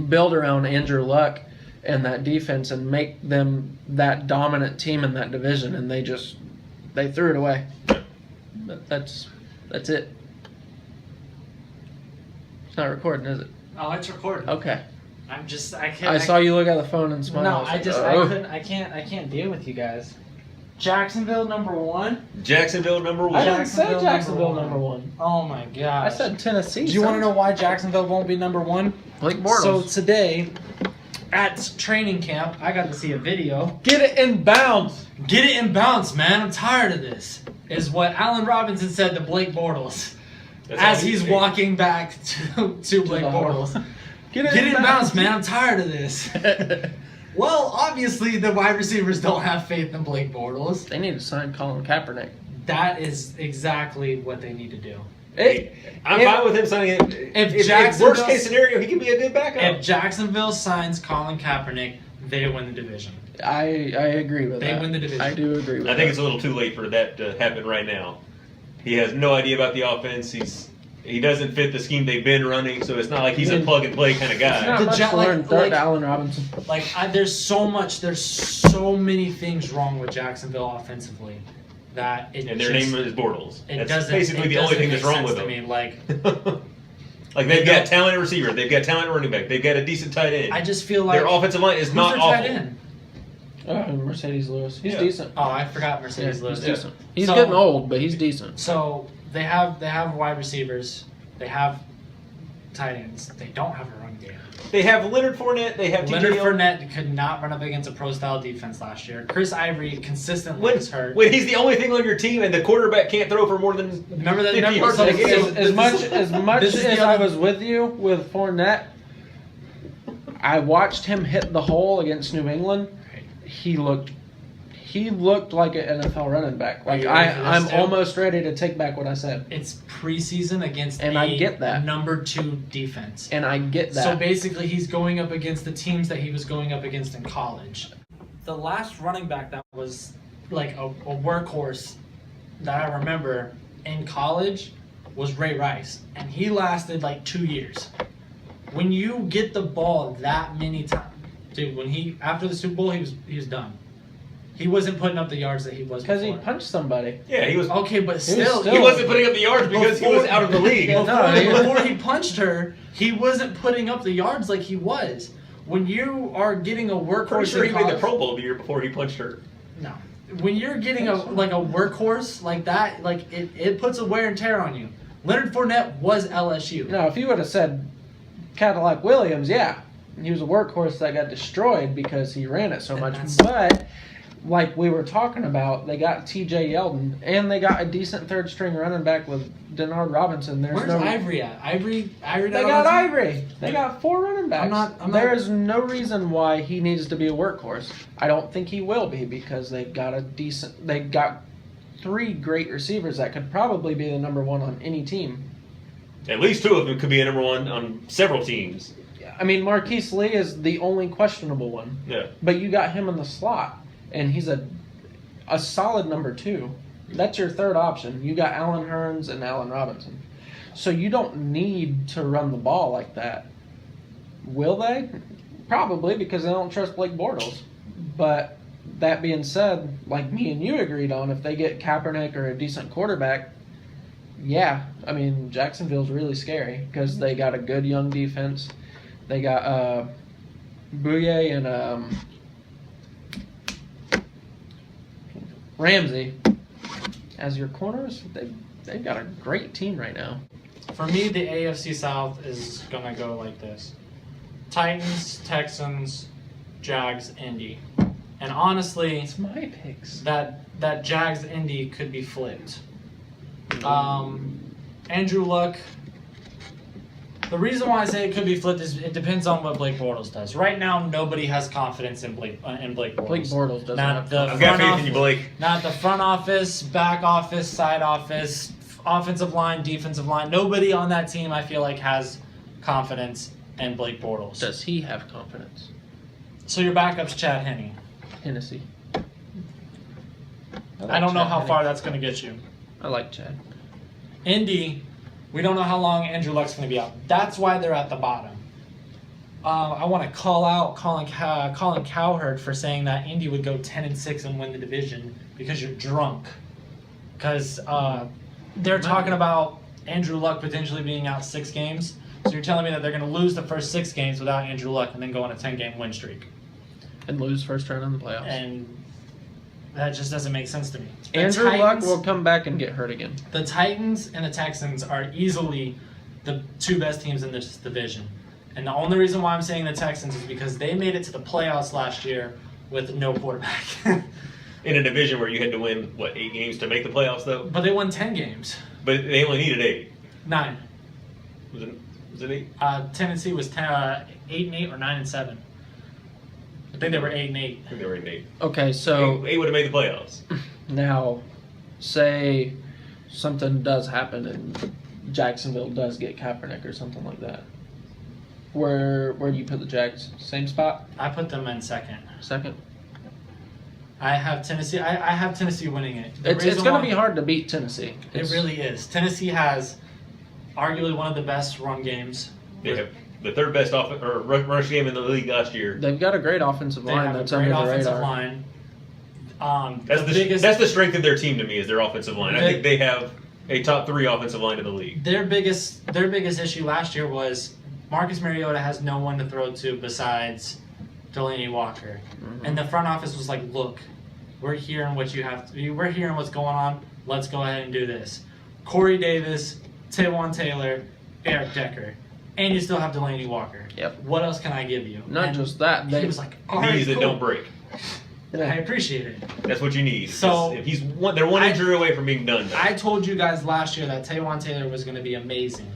Speaker 2: build around Andrew Luck and that defense and make them that dominant team in that division, and they threw it away. But that's it. It's not recording, is it?
Speaker 1: Oh, it's recorded.
Speaker 2: Okay.
Speaker 1: I can't.
Speaker 2: I saw you look at the phone and smile.
Speaker 1: No,
Speaker 2: was
Speaker 1: I
Speaker 2: like,
Speaker 1: just,
Speaker 2: "Oh."
Speaker 1: I can't deal with you guys. Jacksonville #1.
Speaker 3: Jacksonville number
Speaker 2: I
Speaker 3: 1.
Speaker 2: didn't say
Speaker 1: Jacksonville
Speaker 2: Jacksonville
Speaker 1: number
Speaker 2: #1.
Speaker 1: Oh my god.
Speaker 2: I said Tennessee.
Speaker 1: Do you want to know why Jacksonville won't be #1?
Speaker 2: Blake
Speaker 1: So
Speaker 2: Bortles?
Speaker 1: today, at training camp, I got to see a video.
Speaker 2: Get it in bounds.
Speaker 1: Get it in bounds, man. I'm tired of this. Is what Allen Robinson said to Blake Bortles
Speaker 3: That's all
Speaker 1: as
Speaker 3: he
Speaker 1: he's
Speaker 3: said.
Speaker 1: walking back to Blake
Speaker 2: the huddle.
Speaker 1: Bortles.
Speaker 2: Get
Speaker 1: Get it in bounds, man. I'm tired of this. Well, obviously the wide receivers don't have faith in Blake Bortles.
Speaker 2: They need to sign Colin Kaepernick.
Speaker 1: That is exactly what they need to do.
Speaker 3: I'm fine with him signing it. If worst case scenario, he could be a good backup.
Speaker 1: If Jacksonville signs Colin Kaepernick, they win the division.
Speaker 2: I agree with that.
Speaker 1: They win the division.
Speaker 2: I do agree with that.
Speaker 3: I think it's a little too late for that to happen right now. He has no idea about the offense. He doesn't fit the scheme they've been running, so it's not like he's a plug and play kind of guy.
Speaker 2: Not much to learn. Third to Allen Robinson.
Speaker 1: There's so many things wrong with Jacksonville offensively that
Speaker 3: and their name is Bortles. That's
Speaker 1: basically
Speaker 3: the only thing that's wrong with them. They've got talent at receiver, they've got talent at running back, they've got a decent tight end.
Speaker 1: I just feel like
Speaker 3: their offensive line is not awful.
Speaker 2: Mercedes Lewis. He's decent.
Speaker 1: Oh, I forgot Mercedes Lewis.
Speaker 2: He's decent. He's getting old, but he's decent.
Speaker 1: So they have wide receivers. They have tight ends. They don't have a run game.
Speaker 3: They have Leonard Fournette. They have
Speaker 1: Leonard Fournette could not run up against a pro-style defense last year. Chris Ivory consistently is hurt.
Speaker 3: When he's the only thing on your team and the quarterback can't throw for more than 50 yards a game.
Speaker 2: As much as I was with you with Fournette, I watched him hit the hole against New England. He looked like an NFL running back. I'm almost ready to take back what I said.
Speaker 1: It's preseason against
Speaker 2: I get that.
Speaker 1: number 2 defense.
Speaker 2: And I get that.
Speaker 1: So basically he's going up against the teams that he was going up against in college. The last running back that was like a workhorse that I remember in college was Ray Rice. And he lasted like 2 years. When you get the ball that many times, dude, after the Super Bowl he was done. He wasn't putting up the yards that he was
Speaker 2: because he punched somebody.
Speaker 3: Yeah, he was.
Speaker 1: Okay, but still
Speaker 3: he wasn't putting up the yards because he was out of the league.
Speaker 1: Before he punched her, he wasn't putting up the yards like he was. When you are getting a workhorse,
Speaker 3: pretty sure he made the Pro Bowl the year before he punched her.
Speaker 1: No, when you're getting a workhorse like that, it puts a wear and tear on you. Leonard Fournette was LSU.
Speaker 2: No, if you would have said Cadillac Williams, yeah, he was a workhorse that got destroyed because he ran it so much, but. Like we were talking about, they got T.J. Yeldon, and they got a decent third-string running back with Denard Robinson.
Speaker 1: Where's Ivory at? Ivory.
Speaker 2: They got Ivory. They got 4 running backs. There is no reason why he needs to be a workhorse. I don't think he will be because they got 3 great receivers that could probably be the number 1 on any team.
Speaker 3: At least 2 of them could be a number 1 on several teams.
Speaker 2: I mean, Marquise Lee is the only questionable one.
Speaker 3: Yeah.
Speaker 2: But you got him in the slot. And he's a solid number 2. That's your third option. You got Allen Hurns and Allen Robinson. So you don't need to run the ball like that. Will they? Probably, because they don't trust Blake Bortles. But that being said, like me and you agreed on, if they get Kaepernick or a decent quarterback, yeah. I mean, Jacksonville's really scary because they got a good young defense. They got Bouye and... Ramsey as your corners. They've got a great team right now.
Speaker 1: For me, the AFC South is gonna go like this: Titans, Texans, Jags, Indy. And honestly,
Speaker 2: it's my picks.
Speaker 1: That Jags Indy could be flipped. Andrew Luck. The reason why I say it could be flipped is it depends on what Blake Bortles does. Right now, nobody has confidence in Blake Bortles.
Speaker 2: Blake Bortles doesn't.
Speaker 3: I've got faith in you, Blake.
Speaker 1: Not the front office, back office, side office, offensive line, defensive line. Nobody on that team, I feel like, has confidence in Blake Bortles.
Speaker 2: Does he have confidence?
Speaker 1: So your backup's Chad Henne.
Speaker 2: Hennessy.
Speaker 1: I don't know how far that's going to get you.
Speaker 2: I like Chad.
Speaker 1: Indy. We don't know how long Andrew Luck's going to be out. That's why they're at the bottom. I want to call out Colin Cowherd for saying that Indy would go 10-6 and win the division because you're drunk. Because they're talking about Andrew Luck potentially being out 6 games. So you're telling me that they're going to lose the first 6 games without Andrew Luck and then go on a 10-game win streak.
Speaker 2: And lose first round in the playoffs.
Speaker 1: And that just doesn't make sense to me.
Speaker 2: Andrew Luck will come back and get hurt again.
Speaker 1: The Titans and the Texans are easily the 2 best teams in this division. And the only reason why I'm saying the Texans is because they made it to the playoffs last year with no quarterback.
Speaker 3: In a division where you had to win, 8 games to make the playoffs, though?
Speaker 1: But they won 10 games.
Speaker 3: But they only needed 8.
Speaker 1: 9.
Speaker 3: Was it 8?
Speaker 1: Tennessee was 8-8 or 9-7. I think they were 8-8.
Speaker 3: I think they were 8-8.
Speaker 2: Okay, so
Speaker 3: 8 would have made the playoffs.
Speaker 2: Now, say something does happen and Jacksonville does get Kaepernick or something like that. Where do you put the Jags? Same spot?
Speaker 1: I put them in second.
Speaker 2: Second?
Speaker 1: I have Tennessee. I have Tennessee winning it.
Speaker 2: It's going to be hard to beat Tennessee.
Speaker 1: It really is. Tennessee has arguably one of the best run games.
Speaker 3: They have the third best rush game in the league last year.
Speaker 2: They've got a great offensive line that's under the radar.
Speaker 1: Line.
Speaker 3: That's the strength of their team to me is their offensive line. I think they have a top 3 offensive line in the league.
Speaker 1: Their biggest issue last year was Marcus Mariota has no one to throw to besides Delaney Walker, and the front office was like, "Look, we're hearing what you have to. We're hearing what's going on. Let's go ahead and do this." Corey Davis, Tavon Taylor, Eric Decker, and you still have Delaney Walker.
Speaker 2: Yep.
Speaker 1: What else can I give you?
Speaker 2: Not
Speaker 1: and
Speaker 2: just that.
Speaker 1: he was like, "All right,
Speaker 3: Knees that
Speaker 1: cool.
Speaker 3: don't break.
Speaker 1: I appreciate it.
Speaker 3: That's what you need.
Speaker 1: So
Speaker 3: if they're one injury away from being done.
Speaker 1: I told you guys last year that Tavon Taylor was going to be amazing,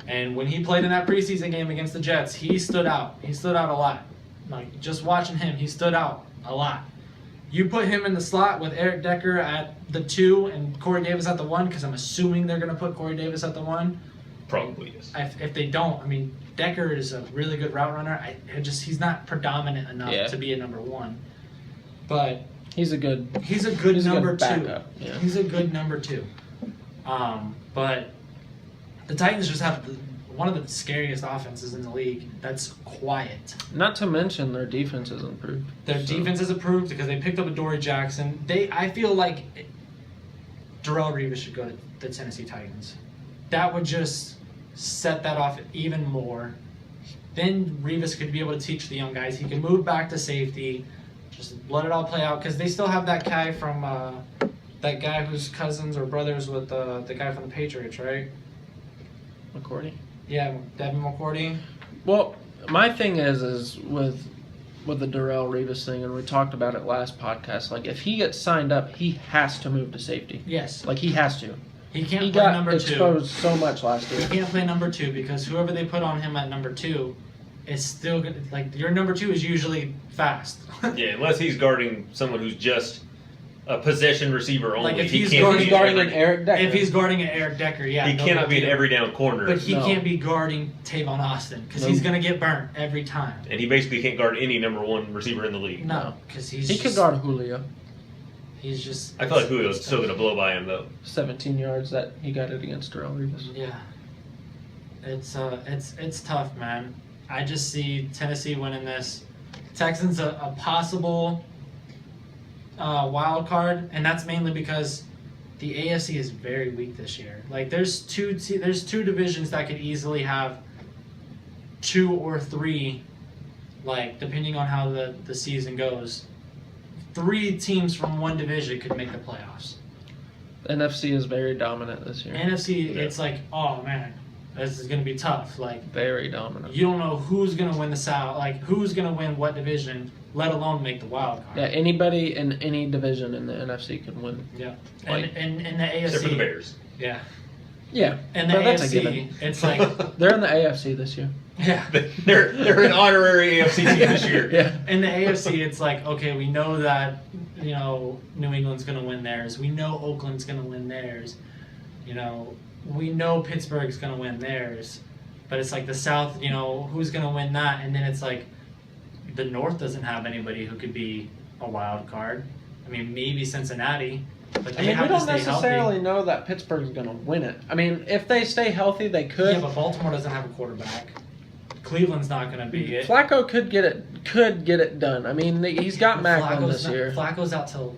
Speaker 1: and when he played in that preseason game against the Jets, he stood out. He stood out a lot. Like just watching him, he stood out a lot. You put him in the slot with Eric Decker at the 2 and Corey Davis at the 1, because I'm assuming they're going to put Corey Davis at the 1.
Speaker 3: Probably yes.
Speaker 1: If they don't, I mean, Decker is a really good route runner. He's not predominant enough to be a number 1. But
Speaker 2: he's a good
Speaker 1: number 2.
Speaker 2: Backup. Yeah.
Speaker 1: He's a good number 2. But the Titans just have one of the scariest offenses in the league that's quiet.
Speaker 2: Not to mention their defense has improved.
Speaker 1: Their defense has improved because they picked up Adoree Jackson. I feel like Darrelle Revis should go to the Tennessee Titans. That would just set that off even more. Then Revis could be able to teach the young guys. He can move back to safety. Just let it all play out because they still have that guy from that guy whose cousins or brothers with the guy from the Patriots, right?
Speaker 2: McCourty?
Speaker 1: Yeah, Devin McCourty.
Speaker 2: Well, my thing is with the Darrelle Revis thing, and we talked about it last podcast. Like, if he gets signed up, he has to move to safety.
Speaker 1: Yes.
Speaker 2: Like, he has to.
Speaker 1: He can't
Speaker 2: He
Speaker 1: play
Speaker 2: got
Speaker 1: number 2.
Speaker 2: exposed so much last year.
Speaker 1: He can't play number 2 because whoever they put on him at number 2 is still good. Like, your number 2 is usually fast.
Speaker 3: Yeah, unless he's guarding someone who's just a possession receiver only.
Speaker 1: Like, if
Speaker 3: he
Speaker 1: he's
Speaker 3: can't be
Speaker 2: guarding an Eric Decker.
Speaker 1: If he's guarding an Eric Decker, yeah.
Speaker 3: He cannot be an every down corner.
Speaker 1: But he
Speaker 2: No.
Speaker 1: can't be guarding Tavon Austin because he's going to get burnt every time.
Speaker 3: And he basically can't guard any number 1 receiver in the league.
Speaker 1: No, because
Speaker 2: He could guard Julio.
Speaker 1: He's just.
Speaker 3: I feel like Julio's still going to blow by him, though.
Speaker 2: 17 yards that he got it against Darrelle Revis.
Speaker 1: Yeah. It's tough, man. I just see Tennessee winning this. Texans a possible wild card, and that's mainly because the AFC is very weak this year. Like there's two divisions that could easily have 2 or 3, like depending on how the season goes. 3 teams from one division could make the playoffs.
Speaker 2: NFC is very dominant this year.
Speaker 1: NFC, it's like, oh man, this is gonna be tough. Like
Speaker 2: Very dominant.
Speaker 1: you don't know who's gonna win the South, like who's gonna win what division, let alone make the wild card.
Speaker 2: Yeah, anybody in any division in the NFC can win.
Speaker 1: Yeah.
Speaker 2: Like-
Speaker 1: and in the AFC,
Speaker 3: Except for the Bears.
Speaker 1: yeah.
Speaker 2: Yeah,
Speaker 1: And the
Speaker 2: but that's a given.
Speaker 1: AFC, it's like,
Speaker 2: They're in the AFC this year.
Speaker 1: yeah.
Speaker 3: They're an honorary AFC team this year.
Speaker 2: Yeah.
Speaker 1: In the AFC, it's like, okay, we know that, New England's going to win theirs. We know Oakland's going to win theirs. We know Pittsburgh's going to win theirs. But it's like the South, who's going to win that? And then it's like the North doesn't have anybody who could be a wild card. I mean, maybe Cincinnati. But they
Speaker 2: we
Speaker 1: have to
Speaker 2: don't
Speaker 1: stay
Speaker 2: necessarily
Speaker 1: healthy.
Speaker 2: know that Pittsburgh's going to win it. I mean, if they stay healthy, they could.
Speaker 1: Yeah, but Baltimore doesn't have a quarterback. Cleveland's not going to be it.
Speaker 2: Flacco could get it done. I mean, he's got Macklin this year.
Speaker 1: Flacco's out till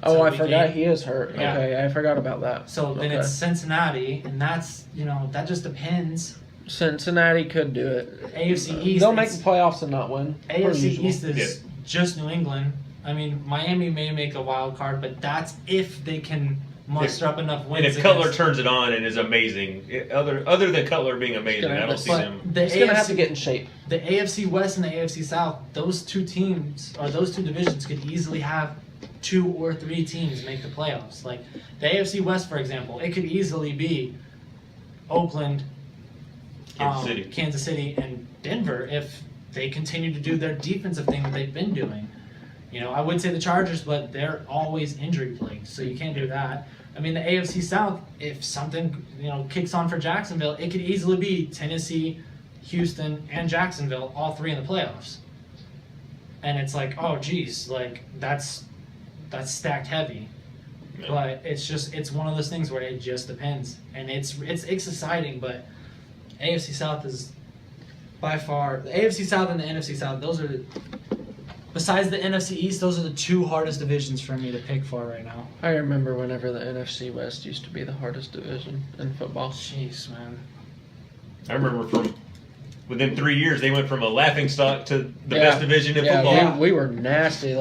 Speaker 2: Oh, I
Speaker 1: week
Speaker 2: forgot
Speaker 1: 8.
Speaker 2: he is hurt.
Speaker 1: Yeah.
Speaker 2: Okay, I forgot about that.
Speaker 1: So then
Speaker 2: Okay.
Speaker 1: it's Cincinnati, and that's that just depends.
Speaker 2: Cincinnati could do it.
Speaker 1: AFC East.
Speaker 2: They'll make
Speaker 1: it's-
Speaker 2: the playoffs and not win. per
Speaker 1: AFC
Speaker 2: usual.
Speaker 1: East is just New England. I mean, Miami may make a wild card, but that's if they can muster up enough wins.
Speaker 3: And if Cutler
Speaker 1: against-
Speaker 3: turns it on and is amazing, other than Cutler being amazing,
Speaker 2: gonna
Speaker 3: I
Speaker 2: have
Speaker 3: don't
Speaker 2: to-
Speaker 3: see
Speaker 1: but
Speaker 3: them.
Speaker 1: the
Speaker 2: He's going to have
Speaker 1: AFC
Speaker 2: to get in shape.
Speaker 1: The AFC West and the AFC South, those 2 teams or those 2 divisions could easily have 2 or 3 teams make the playoffs. Like the AFC West, for example, it could easily be Oakland, Kansas City, and Denver if they continue to do their defensive thing that they've been doing. I would say the Chargers, but they're always injury plagued, so you can't do that. I mean, the AFC South, if something, kicks on for Jacksonville, it could easily be Tennessee, Houston, and Jacksonville, all three in the playoffs. And it's like, oh, geez, like, that's stacked heavy.
Speaker 3: Yeah.
Speaker 1: But it's one of those things where it just depends. And it's exciting, but AFC South is by far, the AFC South and the NFC South, those are besides the NFC East, those are the two hardest divisions for me to pick for right now.
Speaker 2: I remember whenever the NFC West used to be the hardest division in football.
Speaker 1: Jeez, man.
Speaker 3: I remember from within 3 years they went from a laughingstock to the
Speaker 2: Yeah.
Speaker 3: best division in
Speaker 2: Yeah,
Speaker 3: football.
Speaker 2: we were nasty,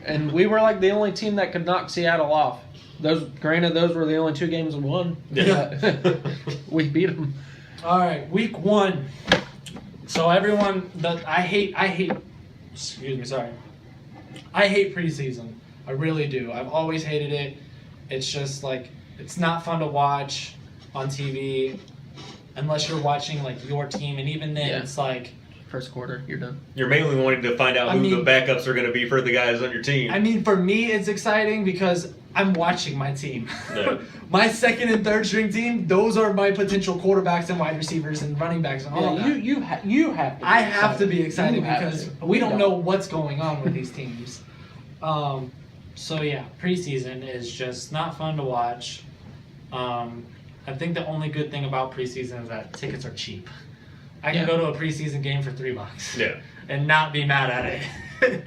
Speaker 2: and we were like the only team that could knock Seattle off. Those were the only 2 games we won.
Speaker 3: Yeah.
Speaker 2: We beat them.
Speaker 1: All right, week 1. So everyone, I hate. Excuse me, sorry. I hate preseason. I really do. I've always hated it. It's just like it's not fun to watch on TV unless you're watching like your team, and even then,
Speaker 2: Yeah.
Speaker 1: it's like.
Speaker 2: First quarter, you're done.
Speaker 3: You're mainly wanting to find out who the backups are going to be for the guys on your team.
Speaker 1: I mean, for me, it's exciting because I'm watching my team.
Speaker 3: Yeah.
Speaker 1: My second and third string team, those are my potential quarterbacks and wide receivers and running backs and all that.
Speaker 2: You have to.
Speaker 1: I have to be excited
Speaker 2: You have
Speaker 1: because
Speaker 2: to.
Speaker 1: we don't know what's going on with these teams. So yeah, preseason is just not fun to watch. I think the only good thing about preseason is that tickets are cheap. I can go to a preseason game for $3
Speaker 3: Yeah.
Speaker 1: and not be mad at it.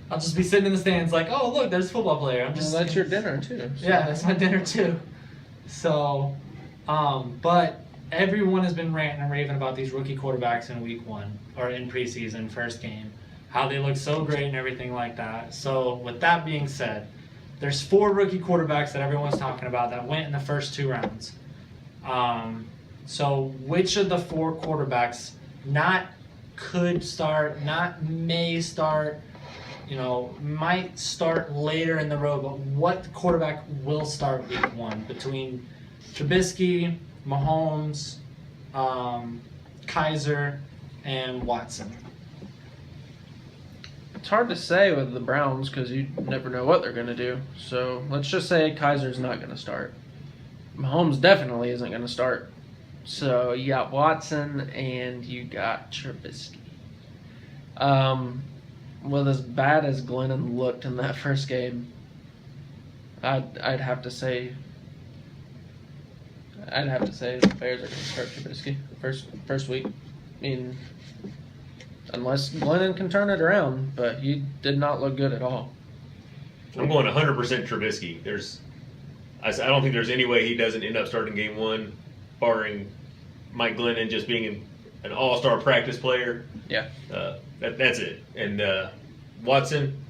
Speaker 1: I'll just be sitting in the stands like, oh look, there's a football player. I'm just
Speaker 2: That's your dinner too. So.
Speaker 1: Yeah, that's my dinner too. So, but everyone has been ranting and raving about these rookie quarterbacks in week 1 or in preseason, first game, how they look so great and everything like that. So, with that being said, there's 4 rookie quarterbacks that everyone's talking about that went in the first 2 rounds. So, which of the 4 quarterbacks not could start, not may start, might start later in the road, but what quarterback will start week 1 between Trubisky, Mahomes, Kaiser, and Watson?
Speaker 2: It's hard to say with the Browns because you never know what they're going to do. So let's just say Kaiser's not going to start. Mahomes definitely isn't going to start. So you got Watson and you got Trubisky. With as bad as Glennon looked in that first game, I'd have to say the Bears are going to start Trubisky first week. I mean, unless Glennon can turn it around, but he did not look good at all.
Speaker 3: I'm going 100% Trubisky. I don't think there's any way he doesn't end up starting game 1, barring Mike Glennon just being an all-star practice player.
Speaker 2: Yeah.
Speaker 3: That's it. And Watson,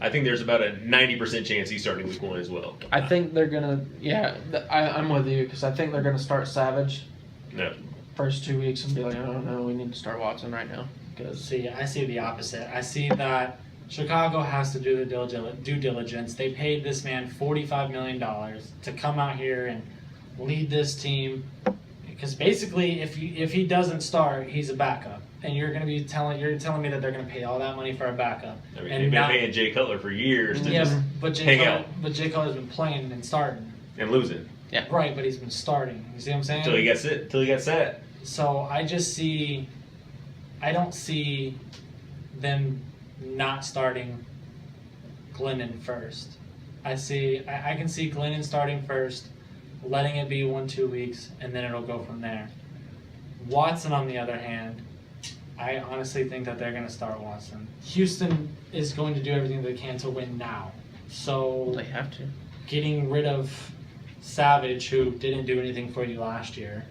Speaker 3: I think there's about a 90% chance he's starting week 1 as well.
Speaker 2: I think they're going to, I'm with you because I think they're going to start Savage
Speaker 3: No.
Speaker 2: first 2 weeks and be like, oh no, we need to start Watson right now.
Speaker 1: See, I see the opposite. I see that Chicago has to do the due diligence. They paid this man $45 million to come out here and lead this team. Because basically, if he doesn't start, he's a backup, and you're telling me that they're going to pay all that money for a backup.
Speaker 3: I mean, they've been paying Jay Cutler for years to just
Speaker 1: but
Speaker 3: hang out
Speaker 1: Jay Cutler's been playing and starting.
Speaker 3: and losing.
Speaker 2: Yeah.
Speaker 1: Right, but he's been starting. You see what I'm saying?
Speaker 3: Until he got set.
Speaker 1: So I don't see them not starting Glennon first. I can see Glennon starting first, letting it be 1-2 weeks, and then it'll go from there. Watson, on the other hand, I honestly think that they're going to start Watson. Houston is going to do everything they can to win now. So
Speaker 2: They have to.
Speaker 1: getting rid of Savage, who didn't do anything for you last year,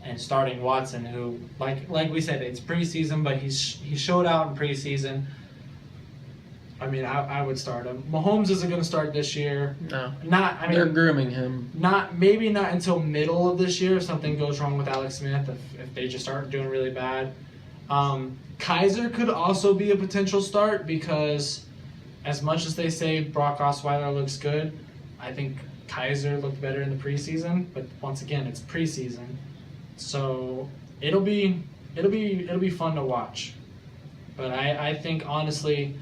Speaker 1: and starting Watson, who, like we said, it's preseason, but he showed out in preseason. I mean, I would start him. Mahomes isn't going to start this year.
Speaker 2: No.
Speaker 1: They're
Speaker 2: grooming him.
Speaker 1: Maybe not until middle of this year if something goes wrong with Alex Smith, if they just start doing really bad. Kaiser could also be a potential start because as much as they say Brock Osweiler looks good, I think Kaiser looked better in the preseason, but once again, it's preseason. So it'll be fun to watch. But I think honestly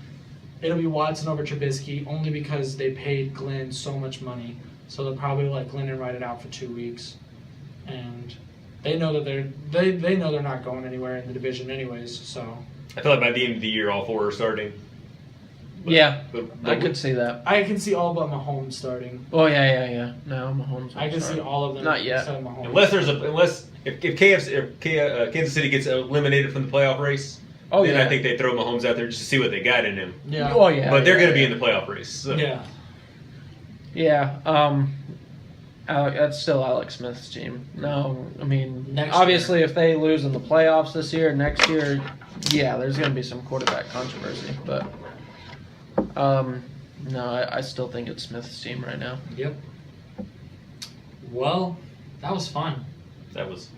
Speaker 1: it'll be Watson over Trubisky only because they paid Glenn so much money. so they'll probably let Glennon ride it out for 2 weeks, and they know that they know they're not going anywhere in the division anyways. So
Speaker 3: I feel like by the end of the year, all 4 are starting. But,
Speaker 2: Yeah,
Speaker 3: but
Speaker 2: I could see that.
Speaker 1: I can see all but Mahomes starting.
Speaker 2: Oh yeah. No, Mahomes.
Speaker 1: I can see all of them.
Speaker 2: Not yet.
Speaker 1: Except Mahomes.
Speaker 3: unless if Kansas City gets eliminated from the playoff race, then I think they throw Mahomes out there just to see what they got in him.
Speaker 1: Yeah.
Speaker 2: Oh yeah.
Speaker 3: But they're going to be in the playoff race. So.
Speaker 1: Yeah.
Speaker 2: Yeah. That's still Alex Smith's team. No, I mean,
Speaker 1: Next
Speaker 2: obviously, if they lose in the playoffs this year, next year, yeah, there's going to be some quarterback controversy. But, no, I still think it's Smith's team right now.
Speaker 1: Yep. Well, that was fun.
Speaker 3: That was.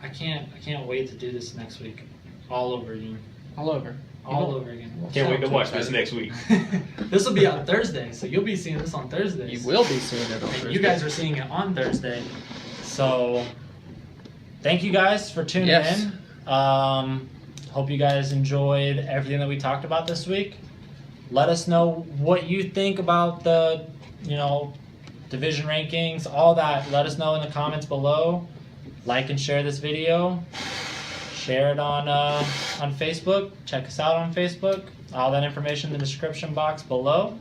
Speaker 1: I can't wait to do this next week, all over again.
Speaker 2: All over.
Speaker 1: Over again.
Speaker 3: Can't wait to watch
Speaker 2: excited.
Speaker 3: this next week.
Speaker 1: This will be on Thursday, so you'll be seeing this on Thursdays.
Speaker 2: You will be seeing it on
Speaker 1: And
Speaker 2: Thursday.
Speaker 1: you guys are seeing it on Thursday. So, thank you guys for tuning
Speaker 2: Yes.
Speaker 1: in. Hope you guys enjoyed everything that we talked about this week. Let us know what you think about the, division rankings, all that. Let us know in the comments below. Like and share this video. Share it on Facebook. Check us out on Facebook. All that information in the description box below.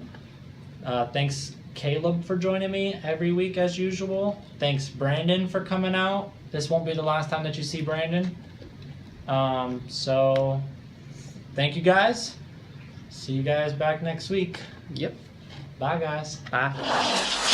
Speaker 1: Thanks, Caleb, for joining me every week as usual. Thanks, Brandon, for coming out. This won't be the last time that you see Brandon. So, thank you guys. See you guys back next week.
Speaker 2: Yep.
Speaker 1: Bye, guys.
Speaker 2: Bye.